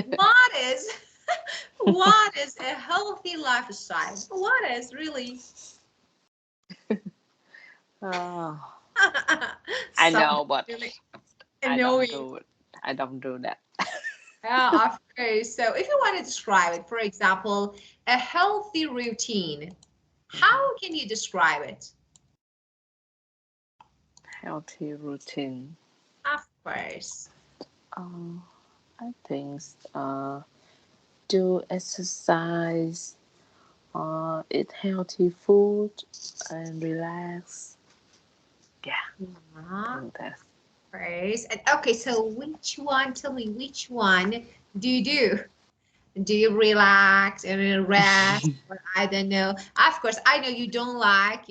What is what is a healthy lifestyle? What is really Oh, I something know, but really I don't annoying? do it. I don't do that. Yeah, of course. So if you want to describe it, for example, a healthy routine, Mhm. how can you describe it? Healthy routine. Of course. Uh, I think do exercise, eat healthy food, and relax. Yeah, I Yeah, think that's. course. And okay, so which one, tell me which one do you do? Do you relax and then rest? Or I don't know. Of course, I know you don't like,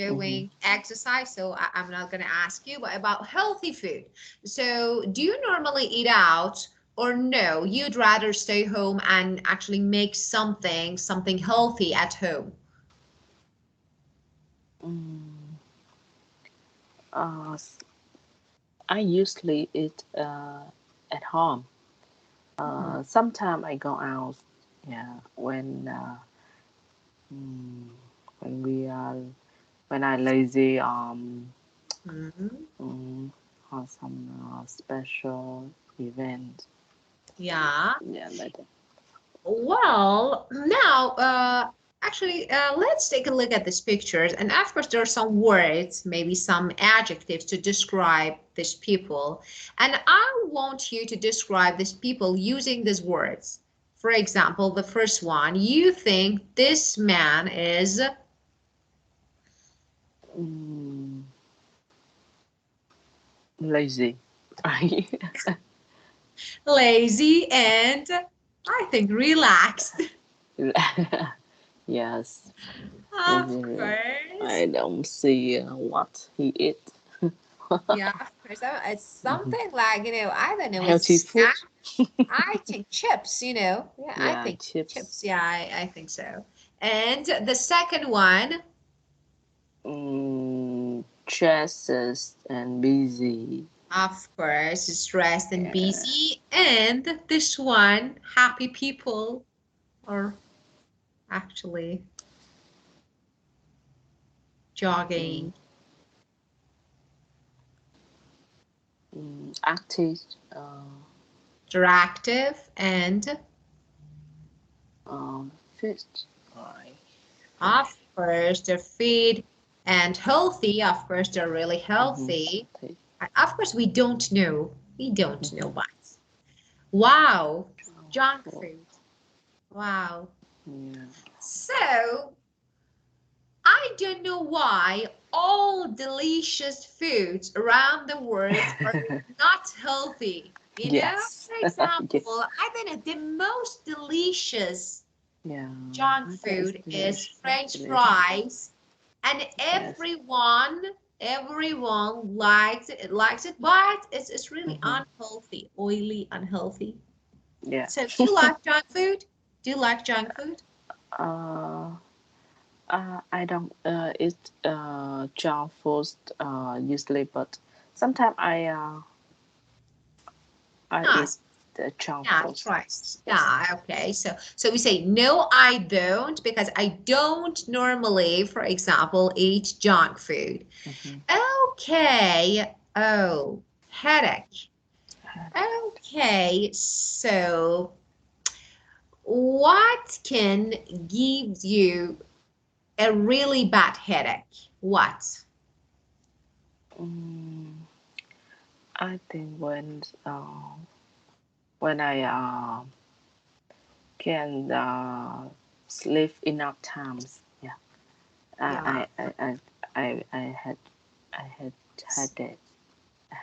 Mhm. doing exercise, so I'm not gonna ask you, but about healthy food. So do you normally eat out or no? You'd rather stay home and actually make something healthy at home? Mm, I usually eat at home. Mhm. Sometimes I go out. Yeah, mm, when we are when I lazy Mhm. mm, or some special event. Yeah. Yeah, like that. Well, now, actually, let's take a look at these pictures. And of course, there are some words, maybe some adjectives to describe these people. And I want you to describe these people using these words. For example, the first one, you think this man is Mm, lazy. lazy and I think relaxed. Yes, Of lazy. course. I don't see what he eat. Yeah, of course. It's Mhm. something like, I don't know, Healthy it's food. I think chips, Yeah, I Yeah, think chips. chips. Yeah, I think so. And the second one, Stresses and busy. of course, is stressed and Yeah. busy. And this one, happy people, or actually Mm, jogging, active. interactive, and Fit. Right. of course, they're fit and healthy. Of course, they're really Mm-hmm. healthy. And of course, we don't know. We don't know Mm-hmm. what. Wow, junk Food. food. Wow. Yeah. So, I don't know why all delicious foods around the world are not healthy. Yes. For example, Yes. I don't know, the most delicious Yeah. junk That is food is delicious. French Delicious. fries, and Yes. everyone likes it, but it's really Mm-hmm. unhealthy, oily, unhealthy. Yeah. So, do you like junk food? Do you like junk food? Uh, I don't eat junk food usually, but sometimes I eat Yes. the junk Yeah, food. twice. Yes. Yeah, okay. So we say no, I don't because I don't normally, for example, eat junk food. Mm-hmm. Okay. Oh, headache. Okay. So what can give you a really bad headache? What? Mm, I think when I can sleep enough times. Yeah, Yeah. I had I had that.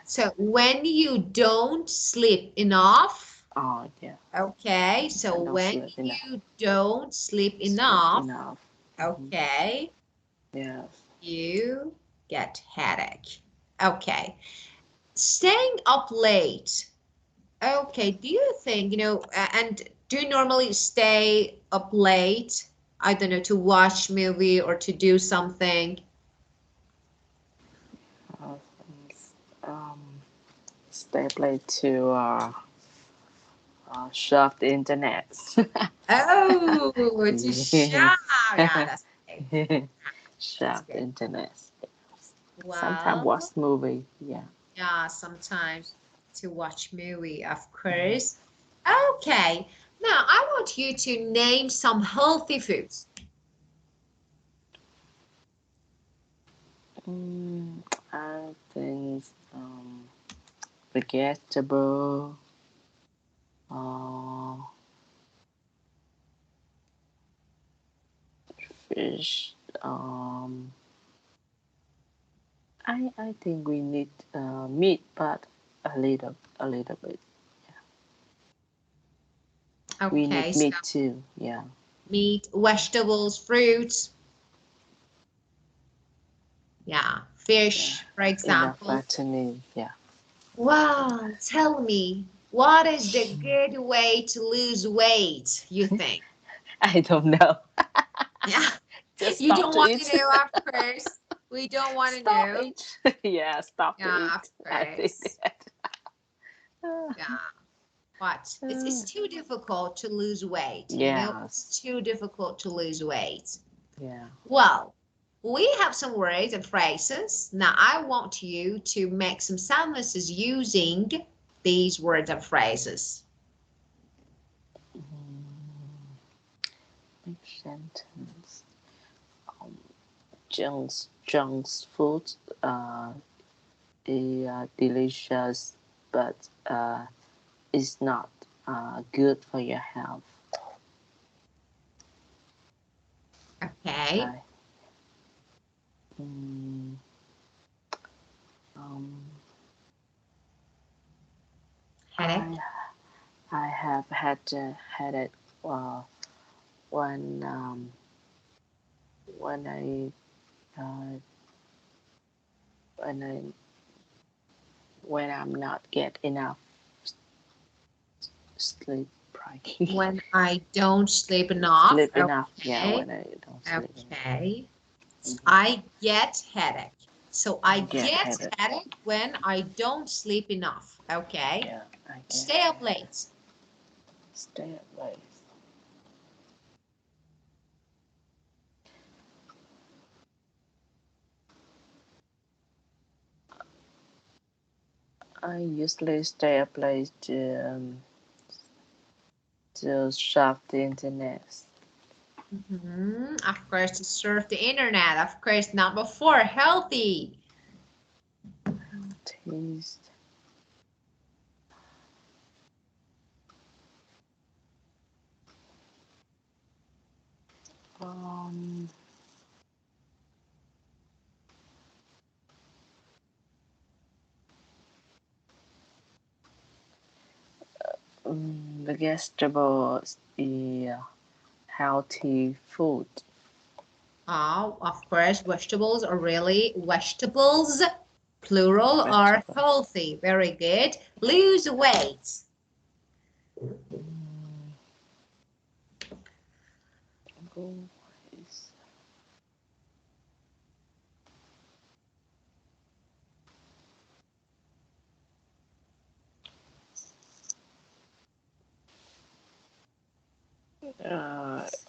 So when you don't sleep enough, Oh yeah, okay, so I don't when sleep enough. you don't sleep Sleep enough, enough. Hmm. okay, Yes. you get headache. Okay. Staying up late. Okay, do you think, and do you normally stay up late? I don't know, to watch movie or to do something? Uh, um, stay late to surf the internet. Oh, to shop. Yeah, that's okay. That's Surf the good. internet. Sometimes Well, watch movie. Yeah. yeah, sometimes to watch movie, of course. Okay, now I want you to name some healthy foods. Mm, I think vegetable, uh, fish. I think we need meat, but a little bit. We Okay, need so meat too. Yeah. meat, vegetables, fruits, yeah, Yeah. fish, for Enough example. vitamin. Yeah. Wow, tell me, what is the good way to lose weight, you think? I don't know. Yeah, Just you stop don't to want to eat. know, of course. We don't want to Stop know. eat. Yeah, stop to Yeah, of eat. I think course. that. Yeah, but it's too difficult to lose weight, you know? Yes. It's too difficult to lose weight. Yeah. Well, we have some words and phrases. Now, I want you to make some sentences using these words and phrases. Make sentence. Um, junk food is delicious, but it's not good for your health. Okay. I, mm, um, Headache. I I have had a headache when when I uh, when I when I'm not get enough sleep. Right? When I don't sleep enough. Sleep enough. Yeah, Okay. when I don't sleep enough. Okay. Mm-hmm. I get headache. So I I get get headache. headache when I don't sleep enough. Okay. Yeah, I get Stay up headache. late. Stay up late. I usually stay up late to surf the internet. Of course, to surf the internet. Of course, number four, healthy. Taste. Um, vegetables is healthy food. Oh, of course, vegetables are really vegetables, plural, are Vegetable. healthy. Very good. Lose weight. Mm, go is,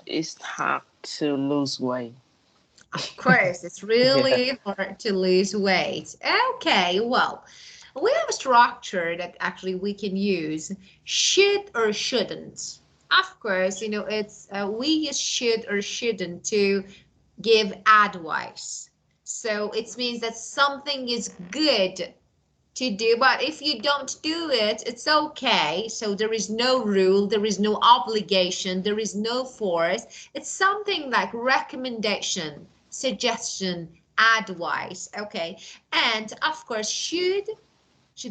it's hard to lose weight. Of course, it's Yeah. really hard to lose weight. Okay, well, we have a structure that actually we can use. Should or shouldn't. Of course, you know, it's we use should or shouldn't to give advice. So it means that something is good to do, but if you don't do it, it's okay. So there is no rule, there is no obligation, there is no force. It's something like recommendation, suggestion, advice. Okay, and of course should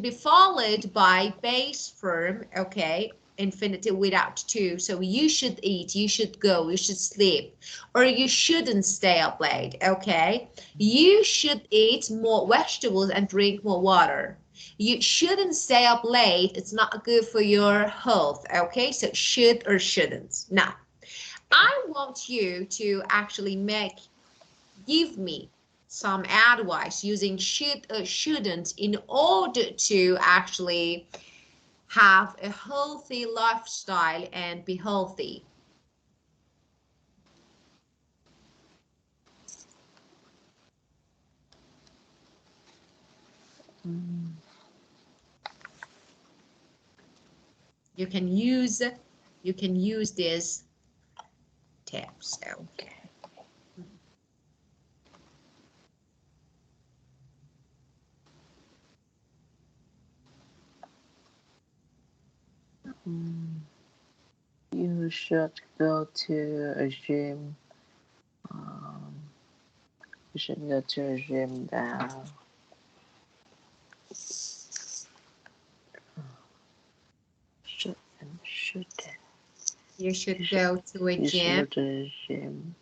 be followed by base form. Okay, infinitive without to. So you should eat, you should go, you should sleep, or you shouldn't stay up late. Okay, you should eat more vegetables and drink more water. You shouldn't stay up late, it's not good for your health. Okay, so should or shouldn't. Now I want you to actually give me some advice using should or shouldn't in order to actually have a healthy lifestyle and be healthy. You can use these tips. Okay. You should go to a gym. Um, you should go to a gym that shouldn't. You should go to a You should go gym. to a gym.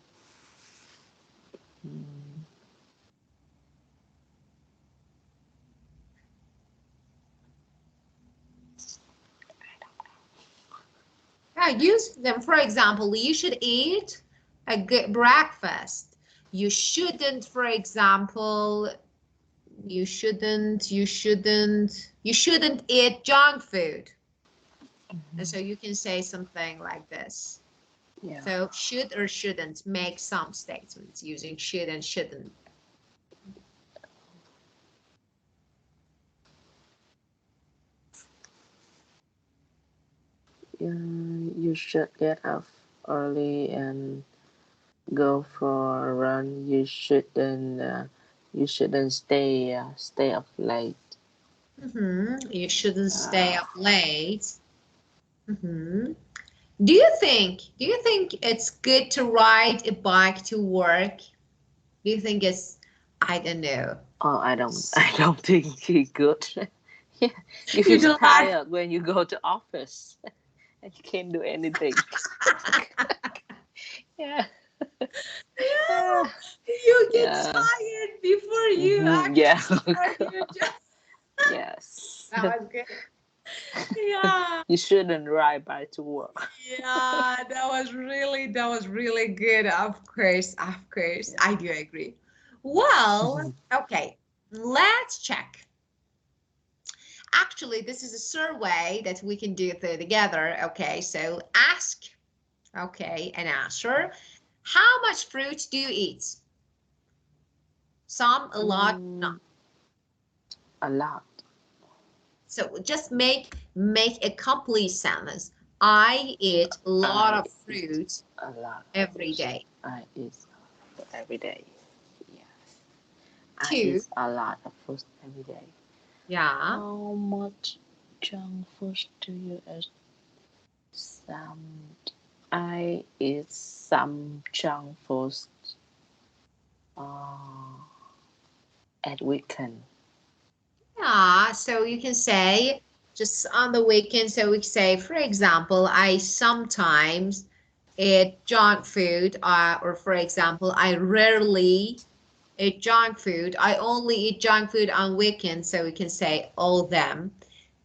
Use them. For example, you should eat a good breakfast. You shouldn't, for example, you shouldn't eat junk food. And so you can say something like this. Yeah. So should or shouldn't, make some statements using should and shouldn't. You should get up early and go for a run. You shouldn't stay up late. You shouldn't stay up late. Do you think it's good to ride a bike to work? Do you think it's, I don't know. Oh, I don't think it's good. Yeah, you You feel don't like tired when you go to office and you can't do anything. Yeah. Yeah, you get Yeah. tired before you actually Yeah. start your job. Yes. That was good. Yeah. You shouldn't ride bike to work. Yeah, that was really good. Of course, I do agree. Well, okay, let's check. Actually, this is a survey that we can do together. Okay, so ask, okay, and answer. How much fruit do you eat? Some, a lot, none. A lot. So just make a complete sentence. I eat a lot of fruit A lot of every fruit. day. I eat every day. Yes. I Two. eat a lot of fruit every day. Yeah. How much junk food do you eat? Some. I eat some junk food uh, at weekend. Yeah. So you can say just on the weekend. So we say, for example, I sometimes eat junk food, or for example, I rarely eat junk food. I only eat junk food on weekends. So we can say all them.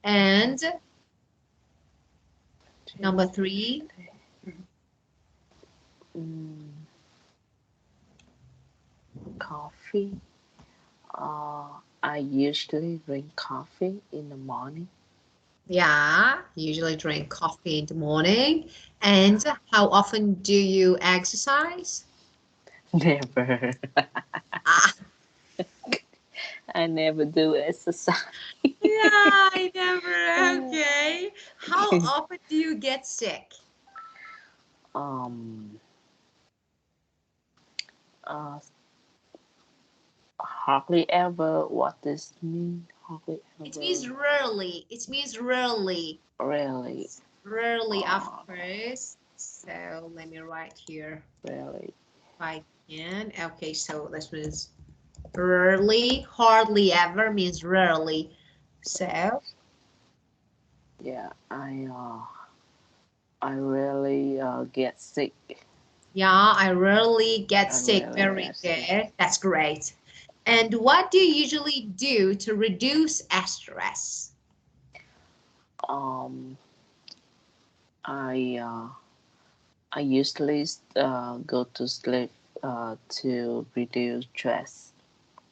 And number three. Mm, coffee. I usually drink coffee in the morning. Yeah, usually drink coffee in the morning. And how often do you exercise? Never. Ah, I never do exercise. yeah, I never. Okay. How often do you get sick? um, uh, hardly ever. What does mean? Hardly It ever. means rarely. It means rarely. Really. Rarely, of Uh, course. So let me write here really. if I can. Okay, so this means rarely. Hardly ever means rarely. So Yeah. I really get sick. yeah, I rarely get I sick. really Very get sick. good. That's great. And what do you usually do to reduce stress? Um, I I usually go to sleep to reduce stress.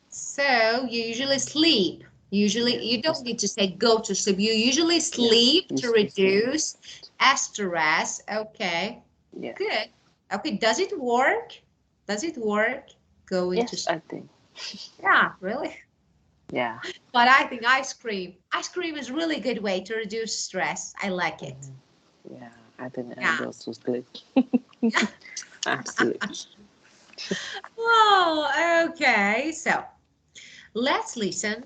So you usually sleep. Usually, Yeah, you don't just need to say go to sleep. You usually yeah, sleep to used to sleep. reduce stress. Okay, Yeah. good. Okay, does it work? Does it work? Going to Yes, sleep. I think. Yeah, really. Yeah. But I think ice cream. Ice cream is really good way to reduce stress. I like it. Mhm. Yeah, I think I Yeah. go to sleep. Absolutely. Oh, okay. So let's listen.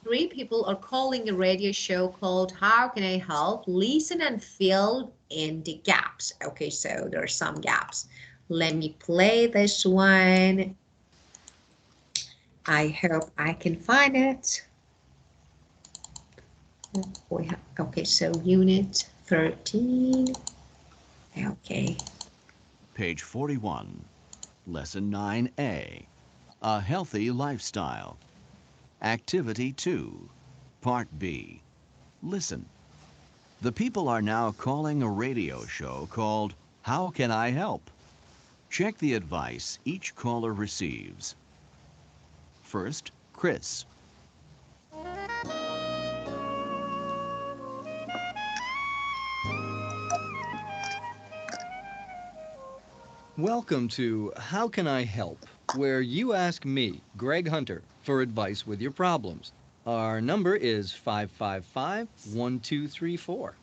Three people are calling a radio show called How Can I Help? Listen and fill in the gaps. Okay, so there are some gaps. Let me play this one. I hope I can find it. Okay, so unit 13. Okay. Page 41, Lesson 9A, A Healthy Lifestyle. Activity 2, Part B. Listen. The people are now calling a radio show called How Can I Help? Check the advice each caller receives. First, Chris. Welcome to How Can I Help, where you ask me, Greg Hunter, for advice with your problems. Our number is 555-1234.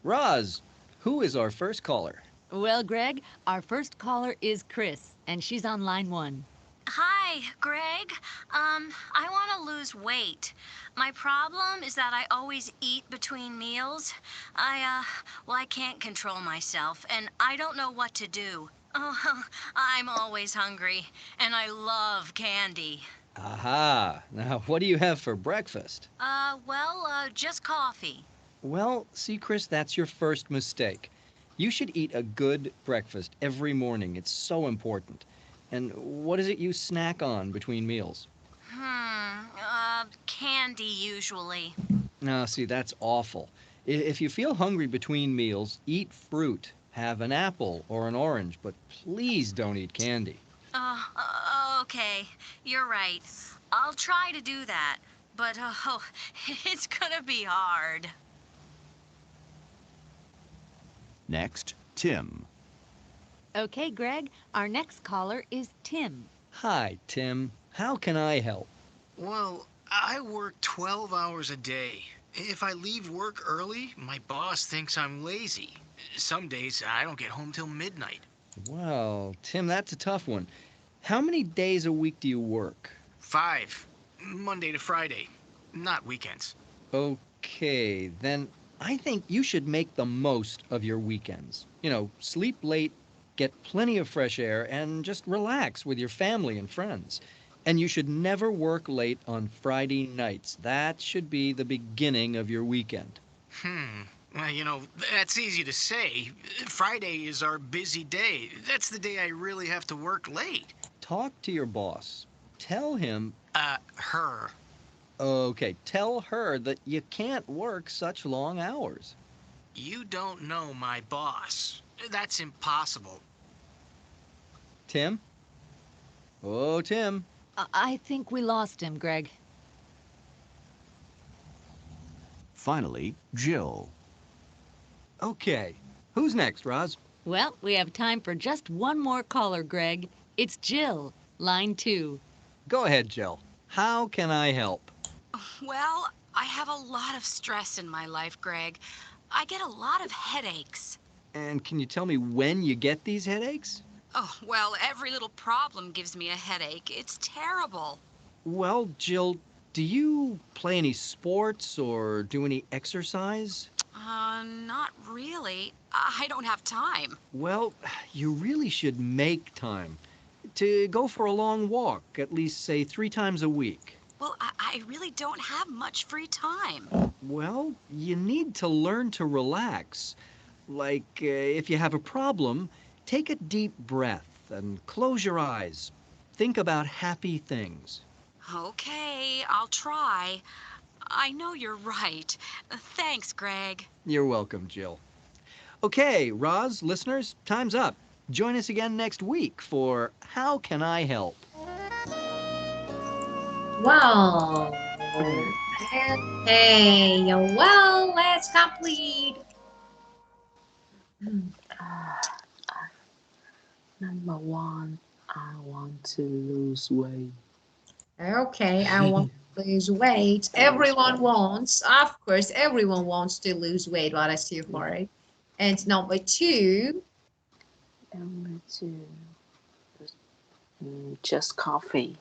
Roz, who is our first caller? Well, Greg, our first caller is Chris, and she's on line one. Hi, Greg. I want to lose weight. My problem is that I always eat between meals. I can't control myself, and I don't know what to do. Oh, I'm always hungry, and I love candy. Aha! Now, what do you have for breakfast? Just coffee. Well, see, Chris, that's your first mistake. You should eat a good breakfast every morning. It's so important. And what is it you snack on between meals? Candy usually. Now, see, that's awful. If you feel hungry between meals, eat fruit. Have an apple or an orange, but please don't eat candy. Okay. You're right. I'll try to do that. But, it's gonna be hard. Next, Tim. Okay, Greg, our next caller is Tim. Hi, Tim. How can I help? Well, I work 12 hours a day. If I leave work early, my boss thinks I'm lazy. Some days I don't get home till midnight. Well, Tim, that's a tough one. How many days a week do you work? 5, Monday to Friday, not weekends. Okay, then I think you should make the most of your weekends. Sleep late, get plenty of fresh air, and just relax with your family and friends. And you should never work late on Friday nights. That should be the beginning of your weekend. Well, that's easy to say. Friday is our busy day. That's the day I really have to work late. Talk to your boss. Tell him, Her. okay, tell her that you can't work such long hours. You don't know my boss. That's impossible. Tim? Oh, Tim. I think we lost him, Greg. Finally, Jill. Okay. Who's next, Roz? Well, we have time for just one more caller, Greg. It's Jill, line 2. Go ahead, Jill. How can I help? Well, I have a lot of stress in my life, Greg. I get a lot of headaches. And can you tell me when you get these headaches? Oh, well, every little problem gives me a headache. It's terrible. Well, Jill, do you play any sports or do any exercise? Not really. I don't have time. Well, you really should make time to go for a long walk, at least, say, 3 times a week. Well, I really don't have much free time. Well, you need to learn to relax. Like, if you have a problem, take a deep breath and close your eyes. Think about happy things. Okay, I'll try. I know you're right. Thanks, Greg. You're welcome, Jill. Okay, Roz, listeners, time's up. Join us again next week for How Can I Help? Well, Okay, well, let's complete. Number one, I want to lose weight. Okay, I want to lose weight. Everyone wants, of course, everyone wants to lose weight. What I see for it. And number two. Number two, just coffee.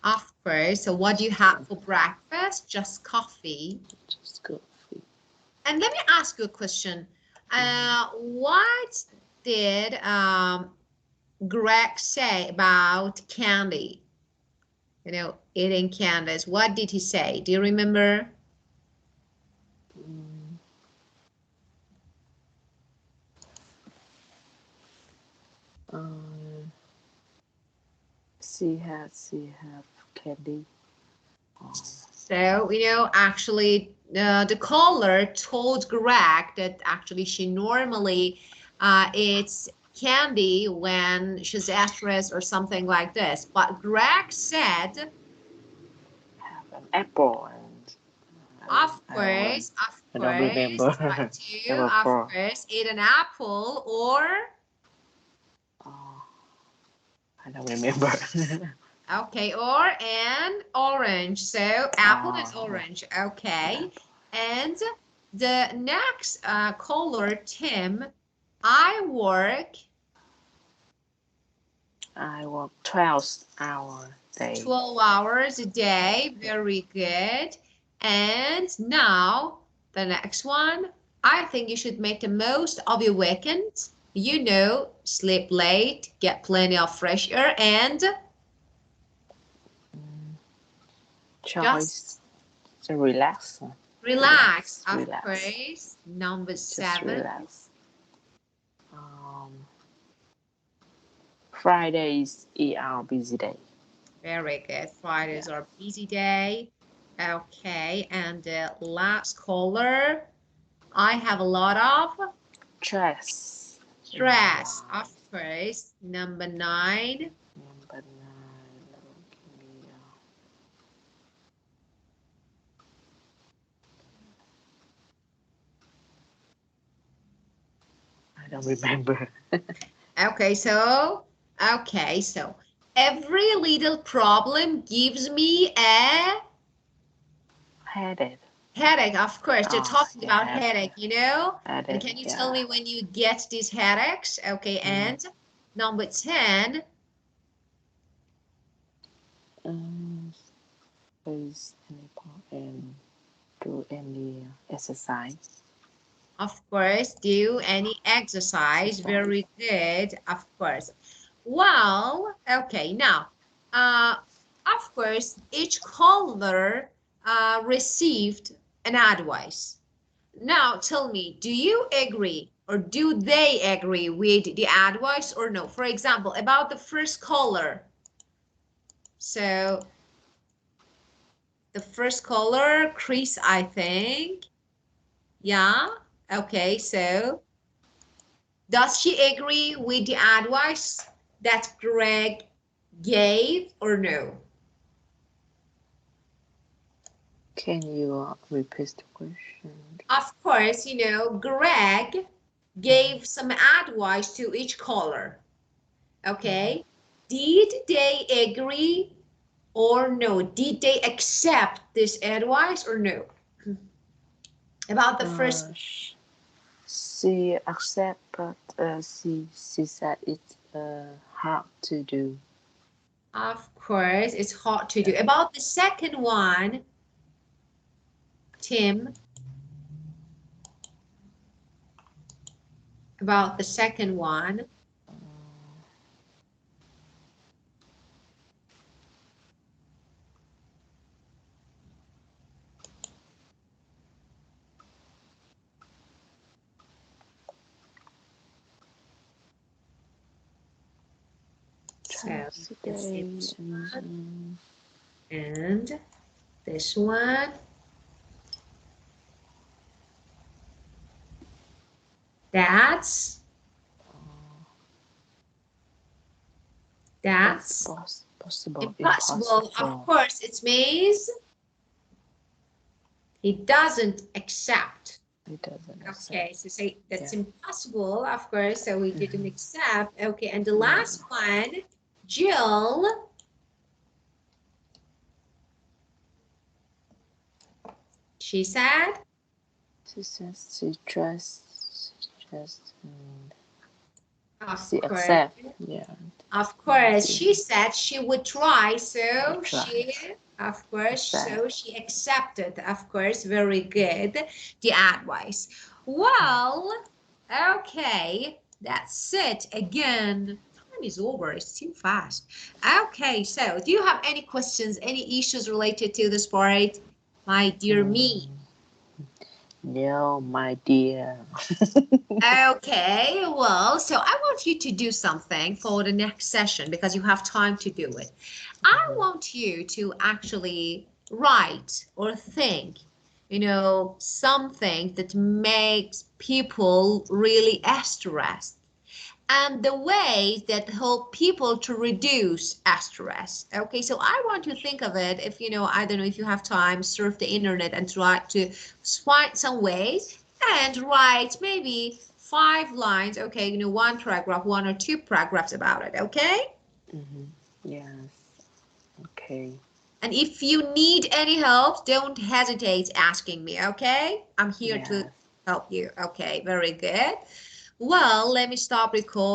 Of course. So what do you have for breakfast? Just coffee. Just coffee. And let me ask you a question. What did Greg say about candy? You know, eating candies. What did he say? Do you remember? She have candy. So, you know, actually, the caller told Greg that actually she normally eats candy when she's stressed or something like this. But Greg said, Have an apple and of I course, don't remember. what to, Number of four. course, eat an apple or, I don't remember. okay, or an orange. So apple and orange, okay. And the next caller, Tim, I work 12 hours a day. 12 hours a day. Very good. And now the next one, I think you should make the most of your weekend. You know, sleep late, get plenty of fresh air, and Choice to relax. relax. Of Relax. course. Number Just 7. relax. Fridays is our busy day. Very good. Fridays are busy day. Okay, and the last caller, I have a lot of Stress. stress. Of course. Number 9. Number 9. I don't remember. Okay, so every little problem gives me a Headache. headache. Of course, they're talking about yeah. headache, you know? And Headache, can you tell me when you get these headaches? Okay, and number 10. Please and do any exercise. Of course, do any exercise. Very good, of course. Well, okay, now, of course, each caller received an advice. Now, tell me, do you agree or do they agree with the advice or no? For example, about the first caller. So, the first caller, Chris, I think. Yeah, okay, so does she agree with the advice that Greg gave or no? Can you repeat the question? Of course, you know, Greg gave some advice to each caller. Okay, did they agree or no? Did they accept this advice or no? About the first. She accept, but she said it's hard to do. Of course, it's hard to do. About the second one, Tim. About the second one. So this one and this one. That's possible. impossible. Of course, it means He doesn't accept. He doesn't Okay, accept. so say that's Yeah. impossible, of course, so we didn't accept. Okay, and the Yeah. last one, Jill. She said, She says she trusts. of She course. accept. Yeah. Of course, she said she would try, so Try. of course, so Accept. she accepted, of course, very good, the advice. Well, okay, that's it. Again, time is over, it's too fast. Okay, so do you have any questions, any issues related to this part, my dear me? No, my dear. Okay, well, so I want you to do something for the next session because you have time to do it. I want you to actually write or think, something that makes people really stressed and the ways that help people to reduce stress. Okay, so I want you to think of it. If I don't know if you have time, surf the internet and try to find some ways and write maybe 5 lines. Okay, one paragraph, 1 or 2 paragraphs about it. Okay. Yes. Okay. And if you need any help, don't hesitate asking me. Okay, I'm here to Yes. help you. Okay, very good. Well, let me stop recording.